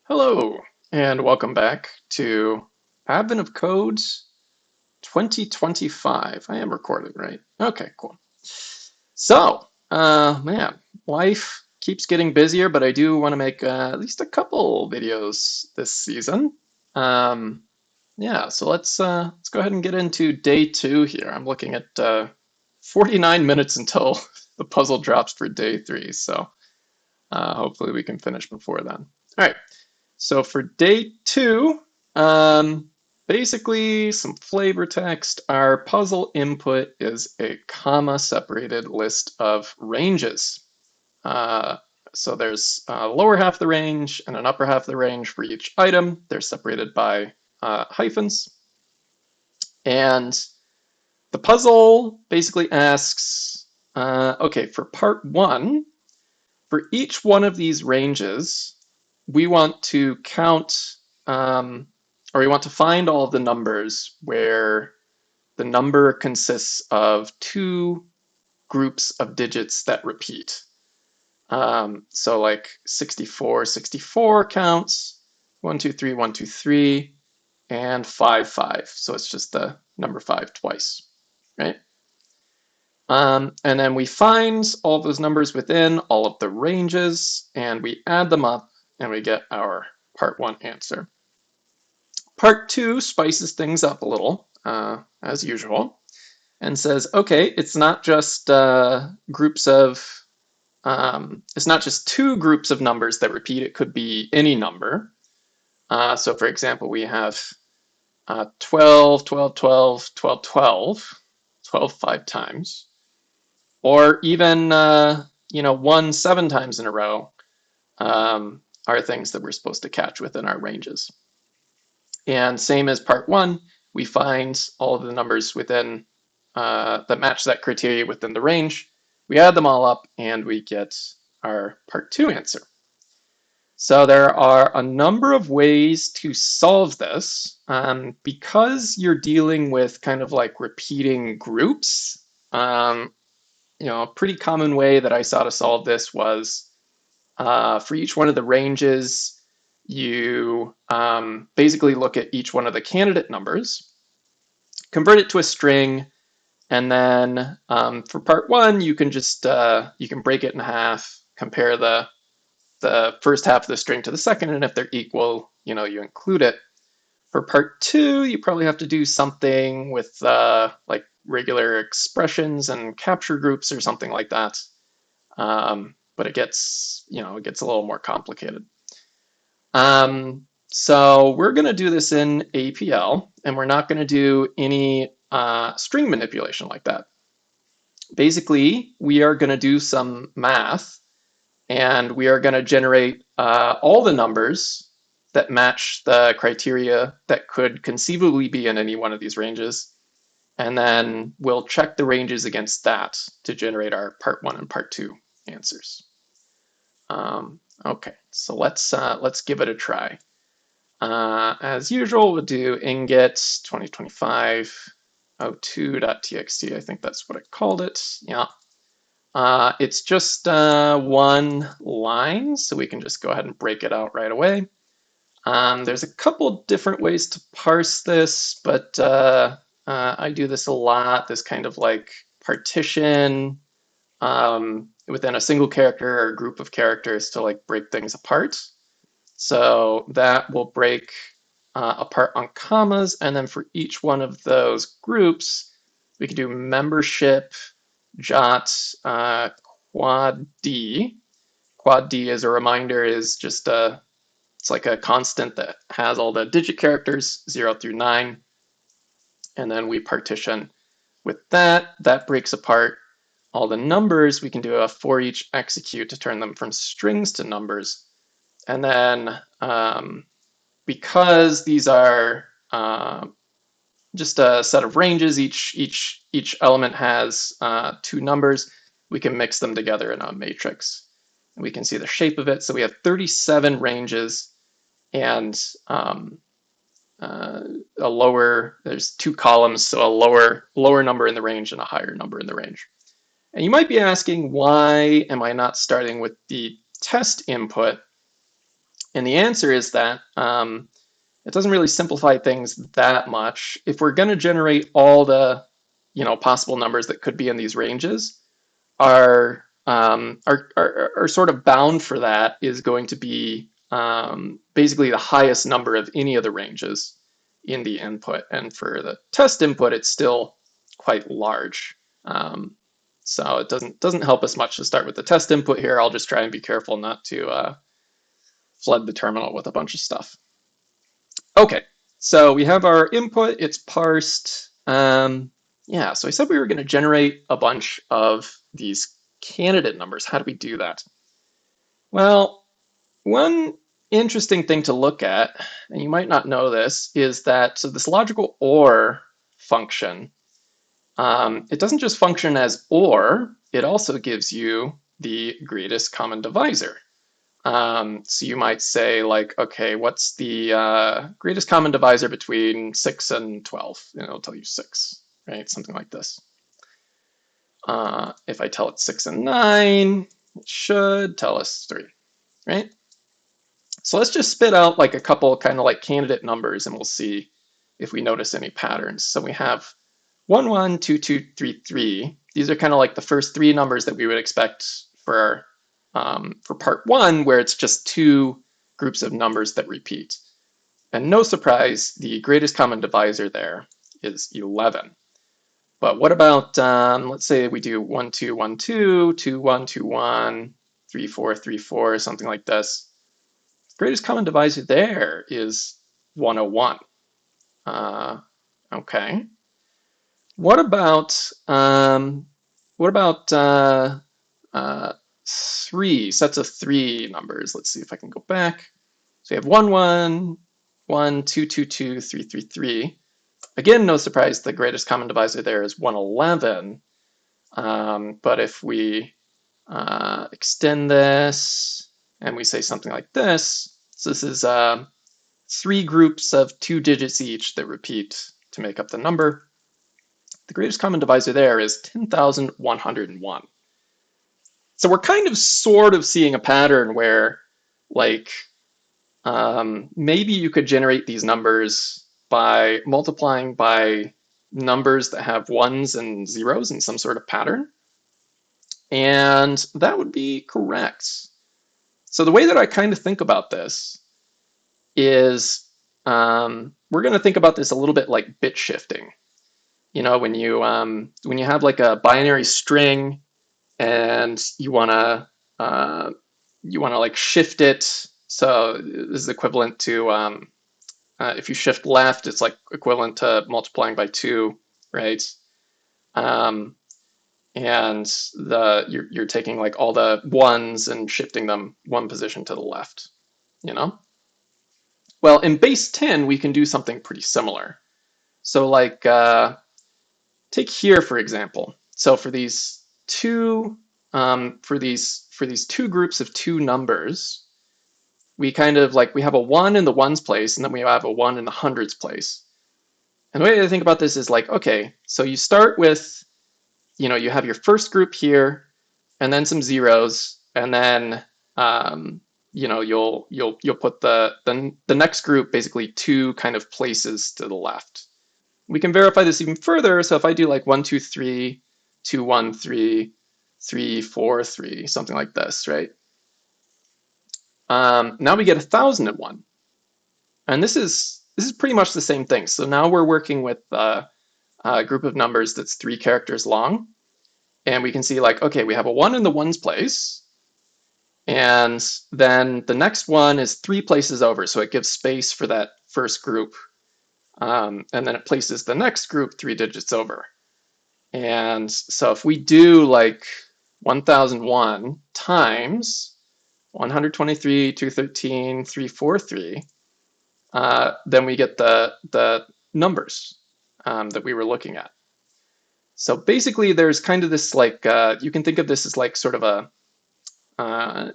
Hello, and welcome back to Advent of Codes 2025. I am recording, right? Okay, cool. So, man, life keeps getting busier, but I do want to make at least a couple videos this season. Um, yeah, so let's go ahead and get into day two here. I'm looking at 49 minutes until the puzzle drops for day three, so hopefully we can finish before then. All right. So for day two, basically some flavor text. Our puzzle input is a comma separated list of ranges. Uh, so there's a lower half of the range and an upper half of the range for each item. They're separated by hyphens. And the puzzle basically asks, okay, for part one, for each one of these ranges, we want to count, or we want to find all of the numbers where the number consists of two groups of digits that repeat. So like 64, 64 counts, 1, 2, 3, 1, 2, 3, and 5, 5. So it's just the number 5 twice, right? And then we find all those numbers within all of the ranges, and we add them up, and we get our part one answer. Part two spices things up a little, as usual, and says, okay, it's not just it's not just two groups of numbers that repeat, it could be any number. So for example, we have 12, 12, 12, 12, 12, 12 5 times. Or even, 1 7 times in a row are things that we're supposed to catch within our ranges. And same as part one, we find all of the numbers within that match that criteria within the range. We add them all up and we get our part two answer. So there are a number of ways to solve this. Because you're dealing with kind of like repeating groups, a pretty common way that I saw to solve this was for each one of the ranges, you basically look at each one of the candidate numbers, convert it to a string, and then for part one, you can just you can break it in half, compare the first half of the string to the second, and if they're equal, you include it. For part two, you probably have to do something with like regular expressions and capture groups or something like that. But it gets a little more complicated. So we're going to do this in APL, and we're not going to do any string manipulation like that. Basically, we are going to do some math, and we are going to generate all the numbers that match the criteria that could conceivably be in any one of these ranges. And then we'll check the ranges against that to generate our part one and part two answers. Okay, so let's give it a try. As usual, we'll do inget 2025 02.txt. I think that's what I called it. Yeah. It's just one line, so we can just go ahead and break it out right away. There's a couple different ways to parse this, but I do this a lot, this kind of like partition within a single character or a group of characters to like break things apart. So that will break apart on commas, and then for each one of those groups, we can do membership jot quad D. Quad D, as a reminder, is just it's like a constant that has all the digit characters 0 through 9, and then we partition with that. That breaks apart all the numbers. We can do a for each execute to turn them from strings to numbers. And then because these are just a set of ranges, each element has two numbers, we can mix them together in a matrix. And we can see the shape of it. So we have 37 ranges, and there's two columns, so a lower number in the range and a higher number in the range. And you might be asking, why am I not starting with the test input And the answer is that it doesn't really simplify things that much. If we're going to generate all the possible numbers that could be in these ranges, our sort of bound for that is going to be basically the highest number of any of the ranges in the input. And for the test input, it's still quite large. So it doesn't help us much to start with the test input here. I'll just try and be careful not to flood the terminal with a bunch of stuff. Okay, so we have our input, it's parsed. Yeah, so I said we were going to generate a bunch of these candidate numbers. How do we do that? Well, one interesting thing to look at, and you might not know this, is that so this logical OR function, it doesn't just function as OR, it also gives you the greatest common divisor. So you might say like, okay, what's the greatest common divisor between 6 and 12? And it'll tell you 6, right? Something like this. If I tell it 6 and 9, it should tell us 3, right? So let's just spit out like a couple kind of like candidate numbers and we'll see if we notice any patterns. So we have 1, 1, 2, 2, 3, 3. These are kind of like the first 3 numbers that we would expect for part 1, where it's just 2 groups of numbers that repeat. And no surprise, the greatest common divisor there is 11. But what about, let's say we do 1, 2, 1, 2, 2, 1, 2, 1, 3, 4, 3, 4, something like this. The greatest common divisor there is 101. Okay. What about 3 sets of 3 numbers? Let's see if I can go back. So we have 1, 1, 1, 2, 2, 2, 3, 3, 3. Again, no surprise, the greatest common divisor there is 111. But if we extend this and we say something like this, so this is 3 groups of 2 digits each that repeat to make up the number. The greatest common divisor there is 10,101. So we're kind of sort of seeing a pattern where like maybe you could generate these numbers by multiplying by numbers that have 1s and 0s in some sort of pattern. And that would be correct. So the way that I kind of think about this is we're going to think about this a little bit like bit shifting. You know, when you have like a binary string and you want to like shift it. So this is equivalent to if you shift left, it's like equivalent to multiplying by 2, right? And you're taking like all the 1s and shifting them 1 position to the left, you know? Well, in base 10, we can do something pretty similar. So like take here, for example. So for these 2 groups of 2 numbers, we kind of like, we have a 1 in the ones place, and then we have a 1 in the hundreds place. And the way I think about this is like, okay, so you start with, you have your first group here, and then some zeros, and then you'll put the next group basically 2 kind of places to the left. We can verify this even further. So if I do like 1, 2, 3, 2, 1, 3, 3, 4, 3, something like this, right? Now we get 1,001, and this is pretty much the same thing. So now we're working with a group of numbers that's 3 characters long, and we can see like, okay, we have a 1 in the ones place, and then the next one is 3 places over, so it gives space for that first group, and then it places the next group 3 digits over. And so if we do like 1001 times 123, 213, 343, then we get the numbers that we were looking at. So basically there's kind of this like, you can think of this as like sort of a,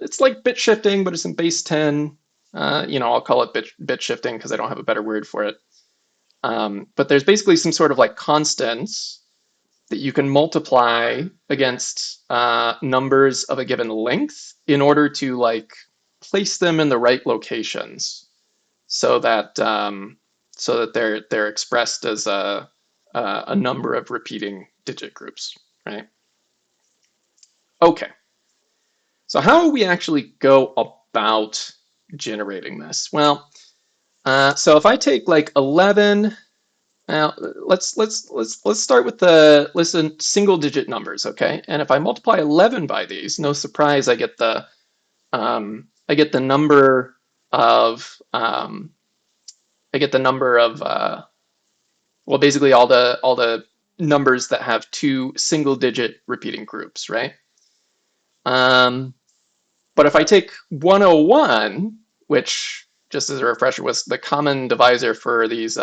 it's like bit shifting, but it's in base 10. I'll call it bit shifting because I don't have a better word for it. But there's basically some sort of like constants that you can multiply against numbers of a given length in order to like place them in the right locations so that they're expressed as a number of repeating digit groups, right? Okay, so how do we actually go about generating this? Well, so if I take like 11, now let's start with the single digit numbers, okay? And if I multiply 11 by these, no surprise, I get the number of well, basically all the numbers that have two single digit repeating groups, right? But if I take 101, which just as a refresher was the common divisor for these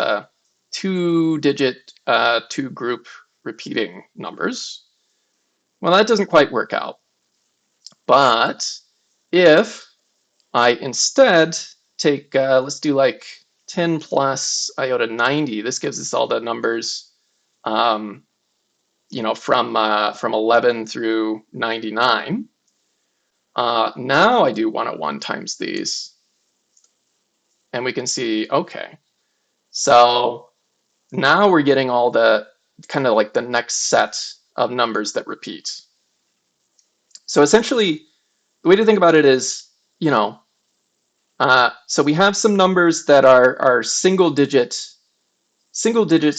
two-digit two-group repeating numbers, well, that doesn't quite work out. But if I instead take, let's do like 10 plus iota 90, this gives us all the numbers, from 11 through 99. Now I do 101 times these, and we can see, okay, so now we're getting all the kind of like the next set of numbers that repeat. So essentially, the way to think about it is, so we have some numbers that are single digits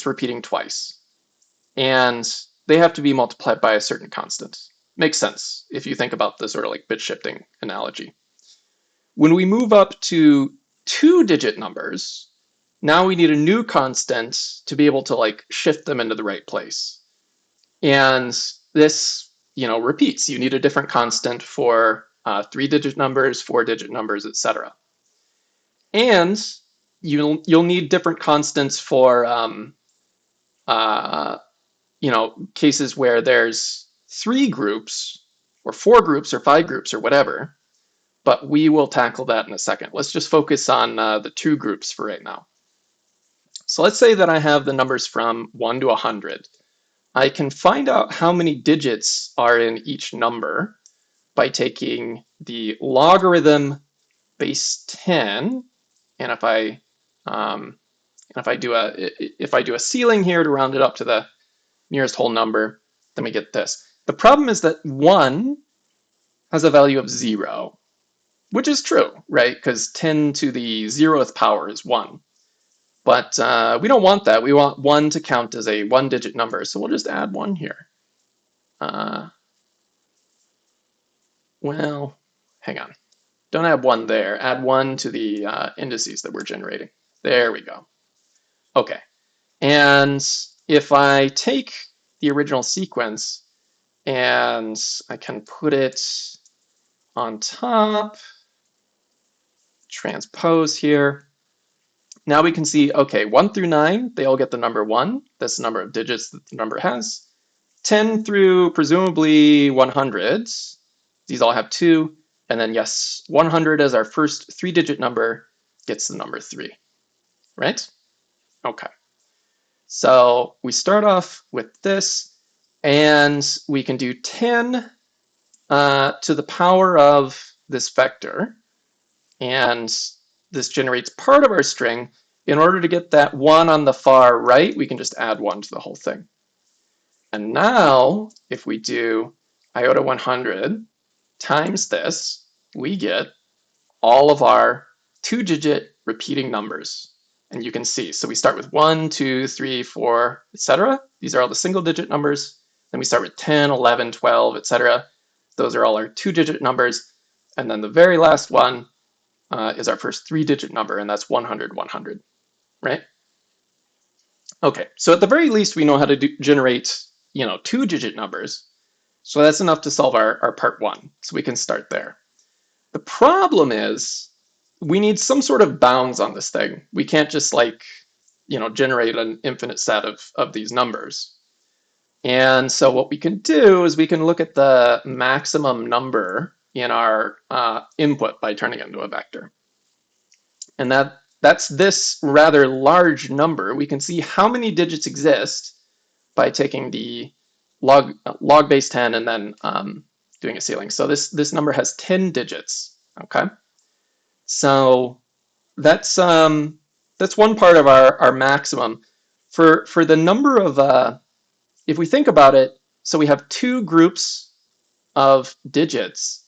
repeating twice, and they have to be multiplied by a certain constant. Makes sense if you think about the sort of like bit shifting analogy. When we move up to two-digit numbers, now we need a new constant to be able to like shift them into the right place. And this, repeats. You need a different constant for three-digit numbers, four-digit numbers, etc. And you'll need different constants for cases where there's three groups or four groups or five groups or whatever, but we will tackle that in a second. Let's just focus on the two groups for right now. So let's say that I have the numbers from 1 to 100. I can find out how many digits are in each number by taking the logarithm base 10, and if I do a ceiling here to round it up to the nearest whole number, then we get this. The problem is that 1 has a value of 0, which is true, right? Because 10 to the 0th power is 1. But we don't want that. We want 1 to count as a one-digit number, so we'll just add 1 here. Well, hang on. Don't add 1 there. Add 1 to the indices that we're generating. There we go. Okay. And if I take the original sequence and I can put it on top, transpose here, now we can see, okay, 1 through 9, they all get the number 1. That's the number of digits that the number has. 10 through presumably 100, these all have 2. And then yes, 100 as our first three-digit number gets the number 3, right? Okay. So we start off with this, and we can do 10 to the power of this vector, and this generates part of our string. In order to get that 1 on the far right, we can just add 1 to the whole thing. And now, if we do iota 100 times this, we get all of our two-digit repeating numbers. And you can see, so we start with 1, 2, 3, 4, etc. These are all the single-digit numbers. Then we start with 10, 11, 12, etc. Those are all our two-digit numbers. And then the very last one is our first three-digit number, and that's 100, 100, right? Okay, so at the very least, we know how to generate, two-digit numbers. So that's enough to solve our part 1. So we can start there. The problem is we need some sort of bounds on this thing. We can't just generate an infinite set of these numbers. And so what we can do is we can look at the maximum number in our input by turning it into a vector. And that's this rather large number. We can see how many digits exist by taking the log base 10 and then doing a ceiling. So this number has 10 digits, okay? So that's one part of our maximum. For the number of, if we think about it, so we have two groups of digits.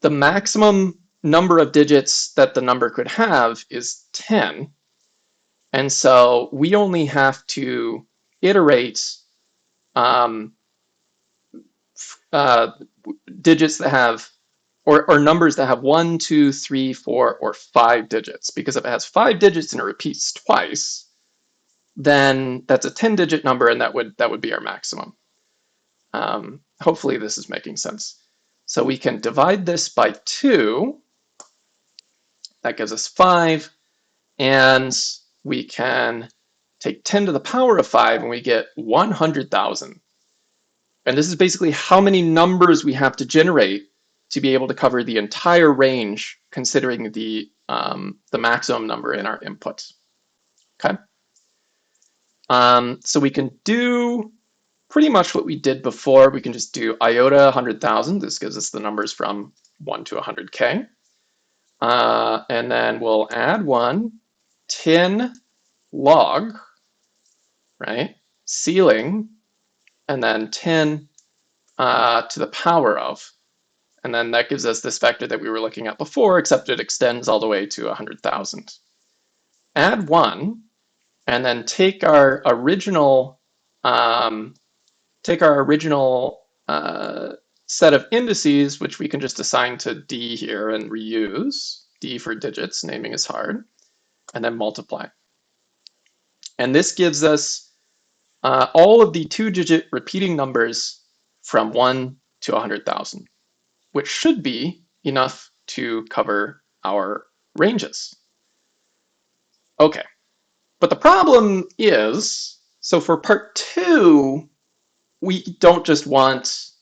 The maximum number of digits that the number could have is 10. And so we only have to iterate um, uh, digits that have, or numbers that have 1, 2, 3, 4, or 5 digits. Because if it has 5 digits and it repeats twice, then that's a 10-digit number, and that would be our maximum. Hopefully this is making sense. So we can divide this by 2. That gives us 5. And we can take 10 to the power of 5, and we get 100,000. And this is basically how many numbers we have to generate to be able to cover the entire range, considering the maximum number in our input. Okay. So we can do pretty much what we did before. We can just do iota 100,000. This gives us the numbers from 1 to 100K. And then we'll add 1, 10 log, right? Ceiling, and then 10 to the power of. And then that gives us this vector that we were looking at before, except it extends all the way to 100,000. Add 1, and then take our original set of indices, which we can just assign to D here and reuse. D for digits, naming is hard, and then multiply. And this gives us all of the 2-digit repeating numbers from 1 to 100,000, which should be enough to cover our ranges. Okay, but the problem is, so for part 2, we don't just want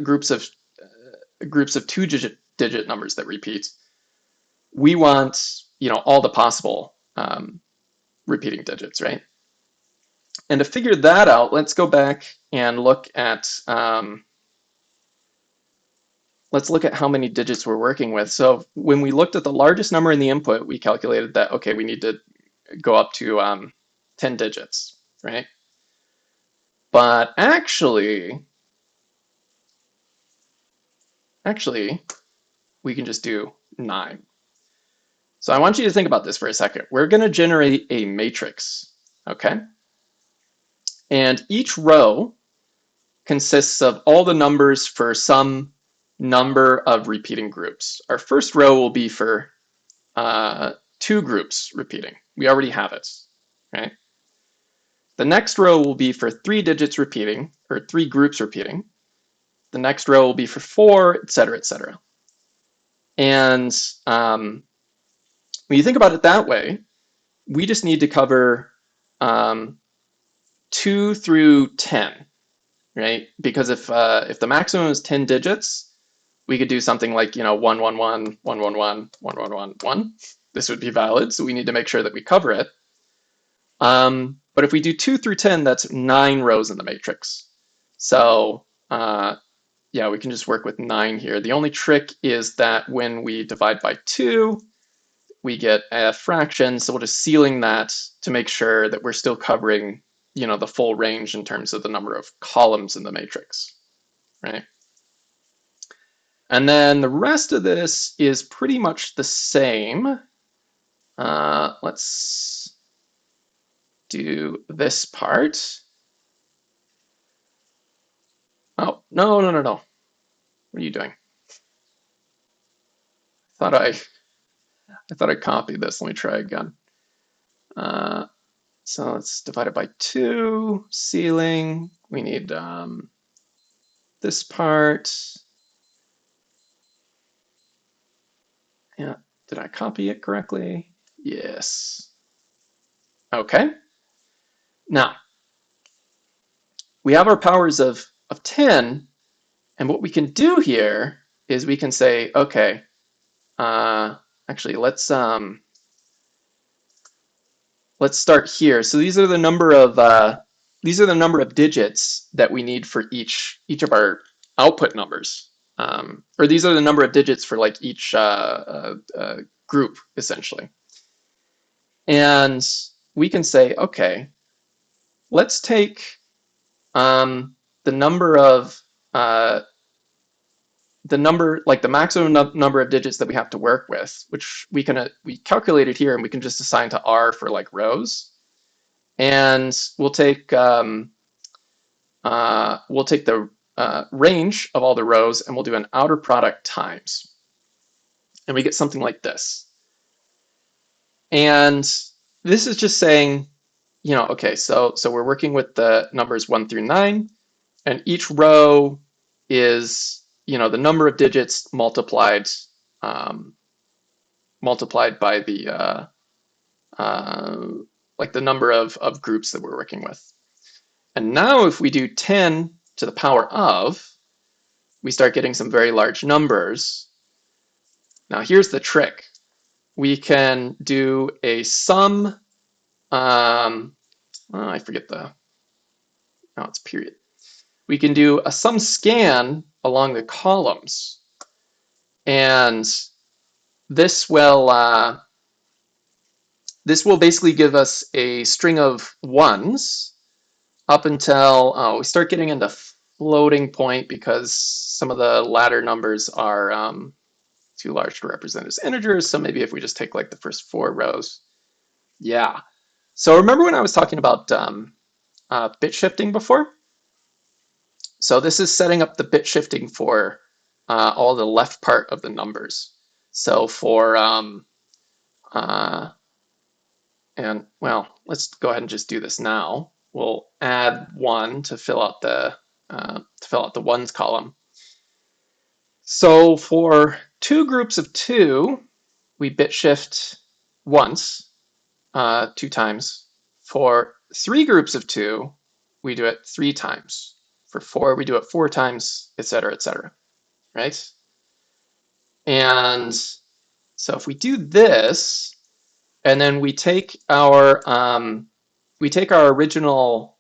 groups of 2-digit numbers that repeat. We want, all the possible repeating digits, right? And to figure that out, let's go back and look at how many digits we're working with. So when we looked at the largest number in the input, we calculated that, okay, we need to go up to 10 digits, right? But actually, we can just do 9. So I want you to think about this for a second. We're going to generate a matrix, okay? And each row consists of all the numbers for some number of repeating groups. Our first row will be for 2 groups repeating. We already have it, right? The next row will be for 3 digits repeating, or 3 groups repeating. The next row will be for 4, etc., etc. And when you think about it that way, we just need to cover 2 through 10, right? Because if the maximum is 10 digits, we could do something like 1, 1, 1, 1, 1, 1, 1, 1, 1, 1. This would be valid, so we need to make sure that we cover it. But if we do 2 through 10, that's 9 rows in the matrix. So yeah, we can just work with 9 here. The only trick is that when we divide by 2, we get a fraction, so we'll just ceiling that to make sure that we're still covering, the full range in terms of the number of columns in the matrix, right? And then the rest of this is pretty much the same. Let's do this part. Oh, no. What are you doing? I thought I copied this. Let me try again. So let's divide it by 2, ceiling. We need this part. Yeah, did I copy it correctly? Yes. Okay. Now, we have our powers of 10, and what we can do here is we can say, okay, actually, let's start here. So these are the number of digits that we need for each of our output numbers. or these are the number of digits for like each group, essentially. And we can say, okay, let's take the number of like the maximum number of digits that we have to work with, which we calculated here, and we can just assign to R for like rows. And we'll take the range of all the rows, and we'll do an outer product times, and we get something like this. And this is just saying, okay, so we're working with the numbers 1 through 9, and each row is the number of digits multiplied by the like the number of groups that we're working with. And now if we do 10 to the power of, we start getting some very large numbers. Now here's the trick. We can do a sum, I forget it's period. We can do a sum scan along the columns, and this will basically give us a string of ones up until we start getting into floating point, because some of the latter numbers are too large to represent as integers. So maybe if we just take like the first 4 rows. Yeah. So remember when I was talking about bit shifting before? So this is setting up the bit shifting for all the left part of the numbers. So for, and well, let's go ahead and just do this now. We'll add 1 to fill out the ones column. So for 2 groups of 2, we bit shift once, 2 times. For 3 groups of 2, we do it 3 times. For 4, we do it 4 times, etc., etc. Right? And so if we do this, and then we take our original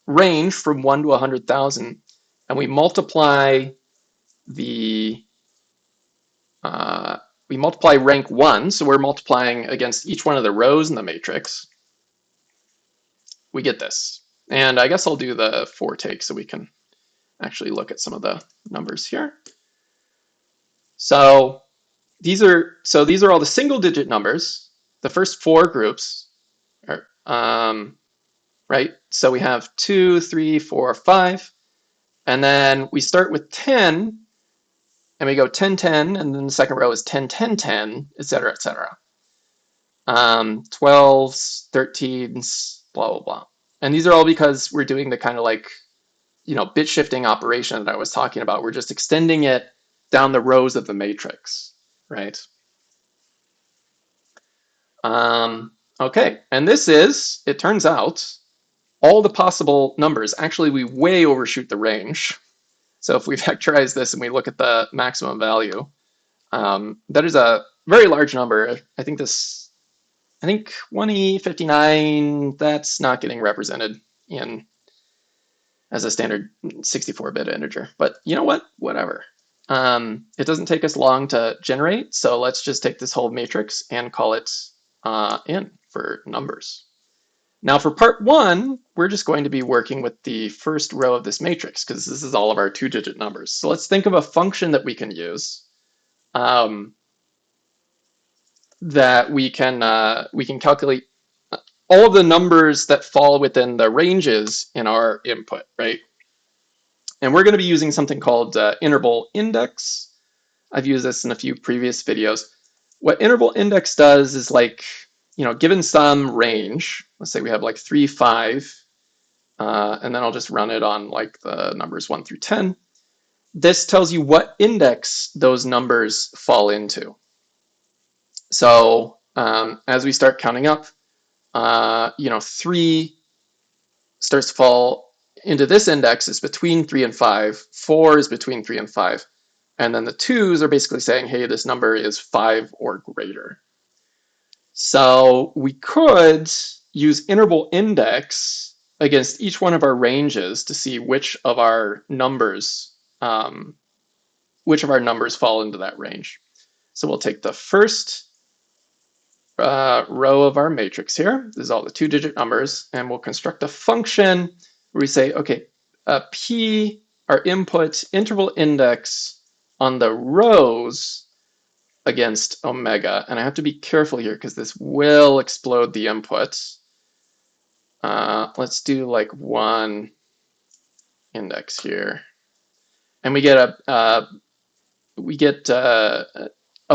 range from 1 to 100,000, and we multiply rank 1, so we're multiplying against each one of the rows in the matrix, we get this. And I guess I'll do the 4 take so we can actually look at some of the numbers here. So these are all the single digit numbers. The first 4 groups are, right? So we have 2, 3, 4, 5, and then we start with 10, and we go 10, 10, and then the second row is 10, 10, 10, etc., etc. 12s, 13s, blah, blah, blah. And these are all because we're doing the kind of like, bit shifting operation that I was talking about. We're just extending it down the rows of the matrix, right? Okay, and this is, it turns out, all the possible numbers. Actually, we way overshoot the range. So if we vectorize this and we look at the maximum value, that is a very large number. I think 1E59, that's not getting represented as a standard 64-bit integer. But you know what? Whatever. It doesn't take us long to generate, so let's just take this whole matrix and call it in for numbers. Now for part 1, we're just going to be working with the first row of this matrix, because this is all of our 2-digit numbers. So let's think of a function that we can use that we can calculate all of the numbers that fall within the ranges in our input, right? And we're going to be using something called interval index. I've used this in a few previous videos. What interval index does is, like, given some range, let's say we have like 3, 5, and then I'll just run it on like the numbers 1 through 10. This tells you what index those numbers fall into. So as we start counting up, 3 starts to fall into this index. Is between 3 and 5. 4 is between 3 and 5. And then the 2s are basically saying, hey, this number is 5 or greater. So we could use interval index against each one of our ranges to see which of our numbers which of our numbers fall into that range. So we'll take the first row of our matrix here. This is all the 2-digit numbers, and we'll construct a function where we say, okay, P, our input interval index on the rows against omega. And I have to be careful here because this will explode the input. Let's do like 1 index here. And we get a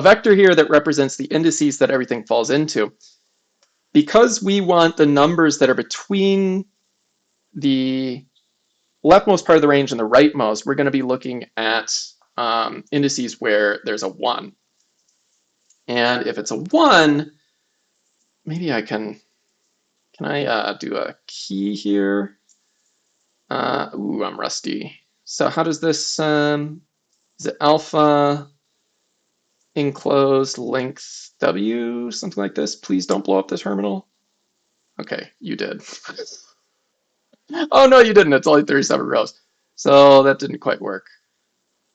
vector here that represents the indices that everything falls into. Because we want the numbers that are between the leftmost part of the range and the rightmost, we're going to be looking at indices where there's a 1. And if it's a 1, maybe I can I do a key here? Ooh, I'm rusty. So how does this, is it alpha enclosed length W, something like this? Please don't blow up the terminal. Okay, you did. Oh no, you didn't. It's only 37 rows. So that didn't quite work.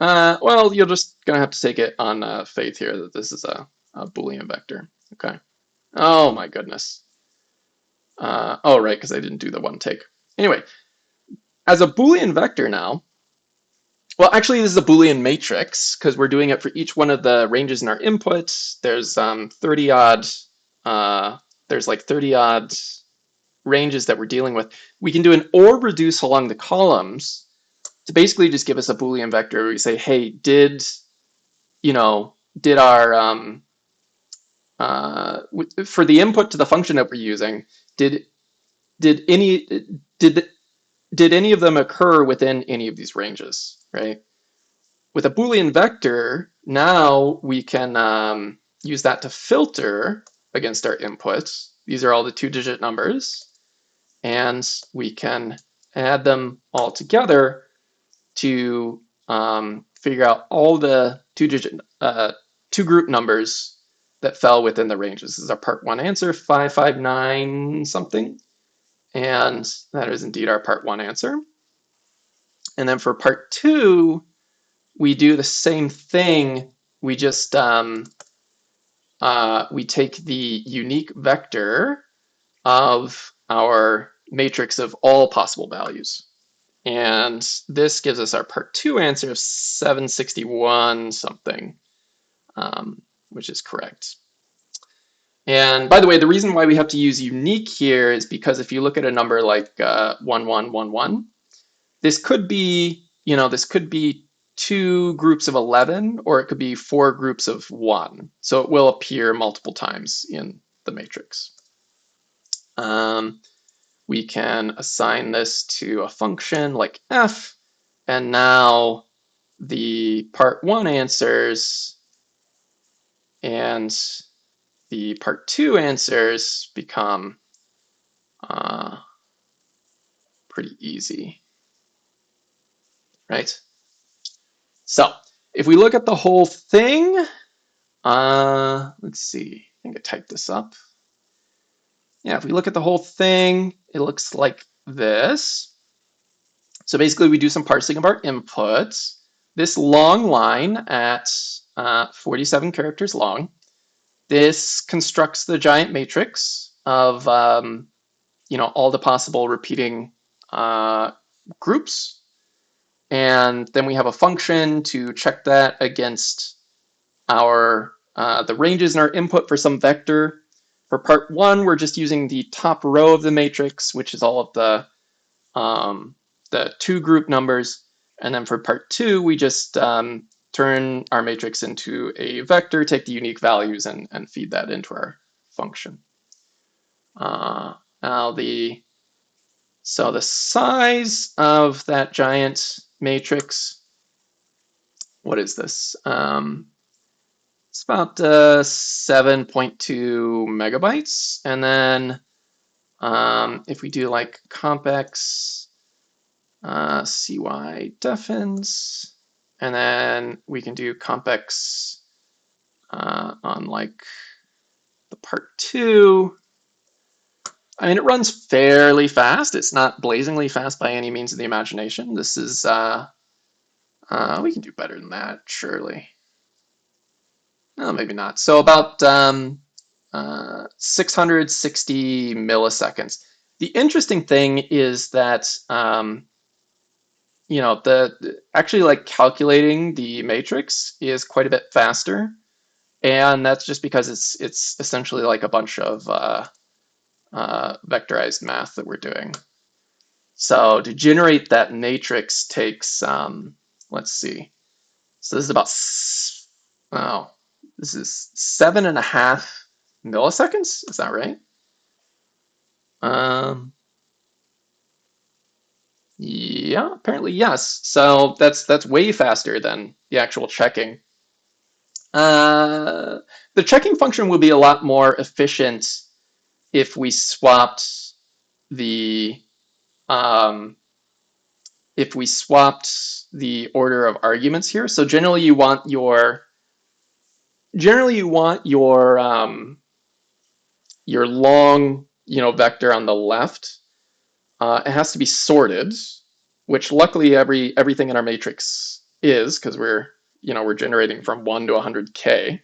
Well, you're just gonna have to take it on faith here that this is a Boolean vector. Okay. Oh my goodness. Oh right, because I didn't do the one take. Anyway, as a Boolean vector now, well, actually this is a Boolean matrix because we're doing it for each one of the ranges in our inputs. There's 30 odd. There's like 30 odd ranges that we're dealing with. We can do an or reduce along the columns to basically just give us a Boolean vector where we say, hey, did our for the input to the function that we're using, did any of them occur within any of these ranges, right? With a Boolean vector, now we can use that to filter against our inputs. These are all the 2-digit numbers, and we can add them all together to figure out all the 2-group numbers that fell within the ranges. This is our part 1 answer, 559 something. And that is indeed our part 1 answer. And then for part 2, we do the same thing. We just we take the unique vector of our matrix of all possible values. And this gives us our part 2 answer of 761 something, which is correct. And by the way, the reason why we have to use unique here is because if you look at a number like 1111, this could be, this could be 2 groups of 11, or it could be 4 groups of 1. So it will appear multiple times in the matrix. We can assign this to a function like f, and now the part 1 answers and the part 2 answers become pretty easy, right? So if we look at the whole thing, let's see, I think I typed this up. Yeah, if we look at the whole thing, it looks like this. So basically we do some parsing of our inputs. This long line at 47 characters long, this constructs the giant matrix of all the possible repeating groups. And then we have a function to check that against our the ranges in our input for some vector. For part 1, we're just using the top row of the matrix, which is all of the 2-group numbers. And then for part 2, we just turn our matrix into a vector, take the unique values, and feed that into our function. So the size of that giant matrix, what is this? It's about 7.2 megabytes. And then if we do like compx cy defins, and then we can do compx on like the part 2. I mean, it runs fairly fast. It's not blazingly fast by any means of the imagination. This is We can do better than that, surely. No, maybe not. So about 660 milliseconds. The interesting thing is that actually like calculating the matrix is quite a bit faster, and that's just because it's essentially like a bunch of vectorized math that we're doing. So to generate that matrix takes let's see. So this is about this is 7.5 milliseconds. Is that right? Um, yeah, apparently yes. So that's way faster than the actual checking. Uh, the checking function will be a lot more efficient if we swapped the um, order of arguments here. So generally you want your long vector on the left. It has to be sorted, which luckily everything in our matrix is, because we're generating from 1 to 100K.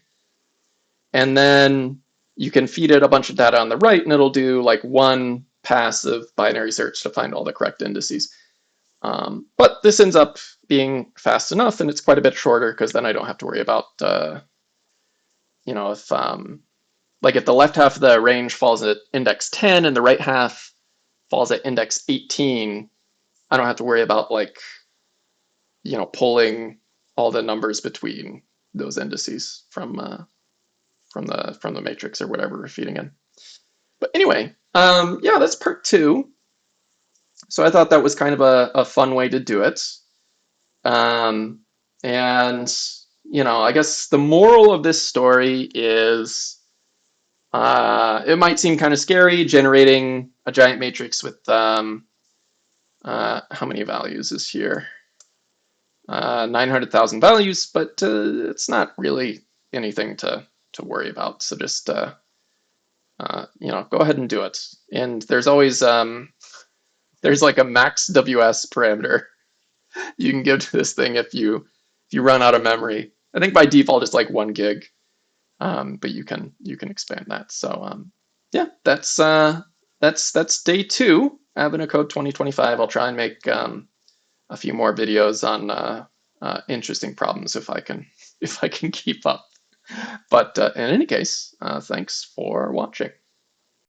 And then you can feed it a bunch of data on the right, and it'll do like one pass of binary search to find all the correct indices. But this ends up being fast enough, and it's quite a bit shorter because then I don't have to worry about if like if the left half of the range falls at index 10 and the right half falls at index 18, I don't have to worry about like pulling all the numbers between those indices from the matrix or whatever we're feeding in. But anyway, yeah, that's part 2. So I thought that was kind of a fun way to do it. And I guess the moral of this story is it might seem kind of scary generating a giant matrix with how many values is here? 900,000 values, but it's not really anything to worry about. So just go ahead and do it. And there's always there's like a max WS parameter you can give to this thing if you run out of memory. I think by default it's like 1 gig, but you can expand that. So yeah, that's day 2, AvenaCode 2025. I'll try and make a few more videos on interesting problems if I can keep up. But in any case, thanks for watching.